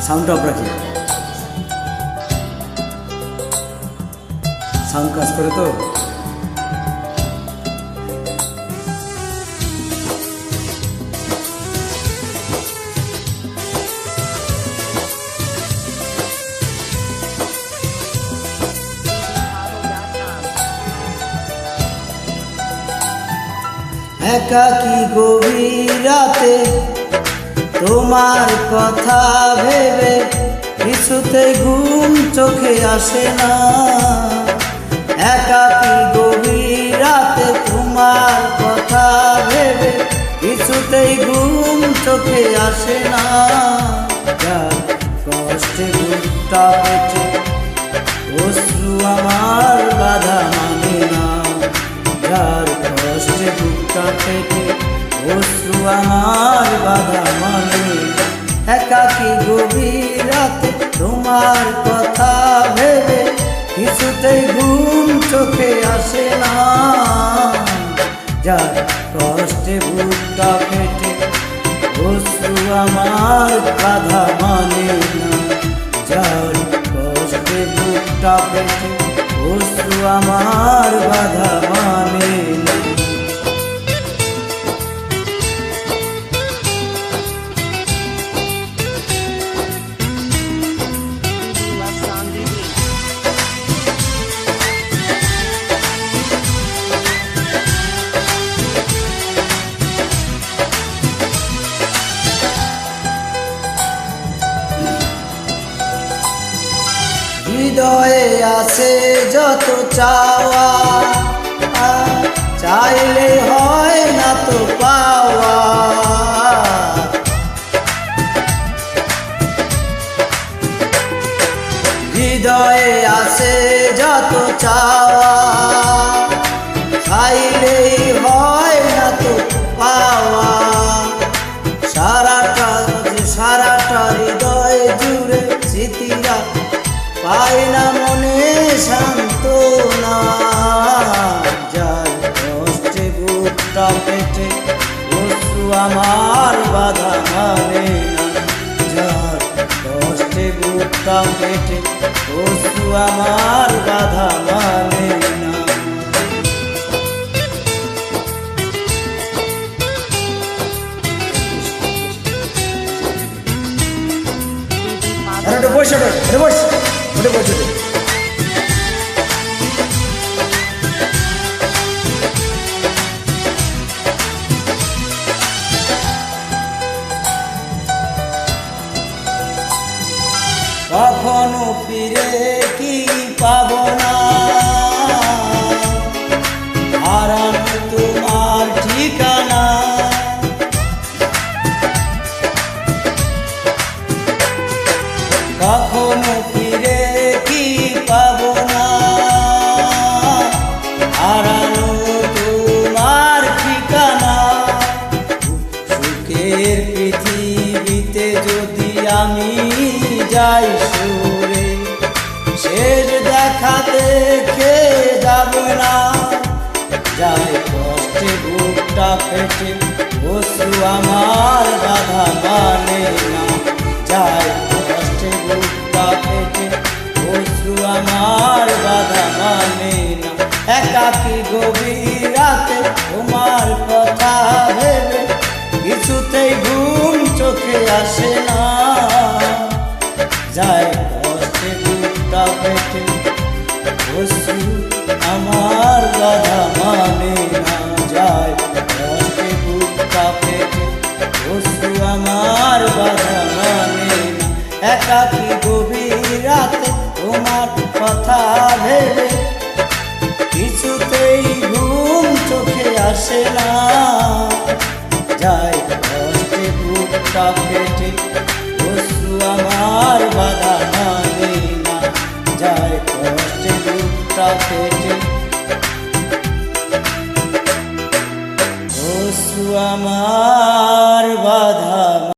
সাউন্ডটা অফ রাখি, সাউন্ড কাজ করে তো। একাকী গভীর রাতে তোমার কথা ভেবে কিছুতে ঘুম চোখে আসে না। একাকী গভীর রাতে তোমার কথা ভেবে কিছুতেই ঘুম চোখে আসে না। যার কষ্টে বুকটা পেটে অশ্রু আমার বাধা মানে না। যার কষ্টে বুকটা পেটে অশ্রু আমার বাধা মানে। একাকী গভীর রাতে তোমার কথা ভেবে কিছুতেই ঘুম চোখে আসে না। যার কষ্টে বুকটা পেটে অশ্রু আমার বাধা মানে না। যার কষ্টে বুকটা পেটে অশ্রু আমার বাধা মানে না। হৃদয়ে আছে যত চাওয়া, চাইলে হয় না তো পাওয়া। হৃদয়ে আছে যত চাওয়া, চাইলেই হয় না তো পাওয়া। সারাটা হৃদয় জুড়ে স্মৃতিরা পাই না মনে সান্ত্বনা। যার কষ্টে বুকটা পেটে অশ্রু আমার বাধা মানে না। যার কষ্টে বুকটা পেটে অশ্রু আমার বাধা মানে না। বসে বস ওটা বসে কখনো ফিরে কি পাবো না, হারানো তোমার ঠিকানা। কখনো ফিরে কি পাবো না, হারানো তোমার ঠিকানা। সুখের পৃথিবীতে যদি আমি যাই সুরে, শেষ দেখা দেখে যাব না। যাই কষ্টে বুকটা পেটে অশ্রু আমার বাধা মানে না। যাই কষ্টে বুকটা পেটে অশ্রু আমার বাধা মানে না। একাকী গভীর রাতে তোমার কথা ভেবে কিছুতেই ঘুম চোখে আসে না। যাই কষ্টে বুকটা পেটে অশ্রু আমার বাধা মানে না। যাই কষ্টে বুকটা পেটে অশ্রু আমার বাধা মানে না। একাকী গভীর রাতে তোমার কথা ভেবে কিছুতেই ঘুম চোখে আসে না। যাই কষ্টে বুকটা পেটে অশ্রু আমার বাধা মানে না। যাই কষ্টে বুকটা পেটে অশ্রু আমার বাধা।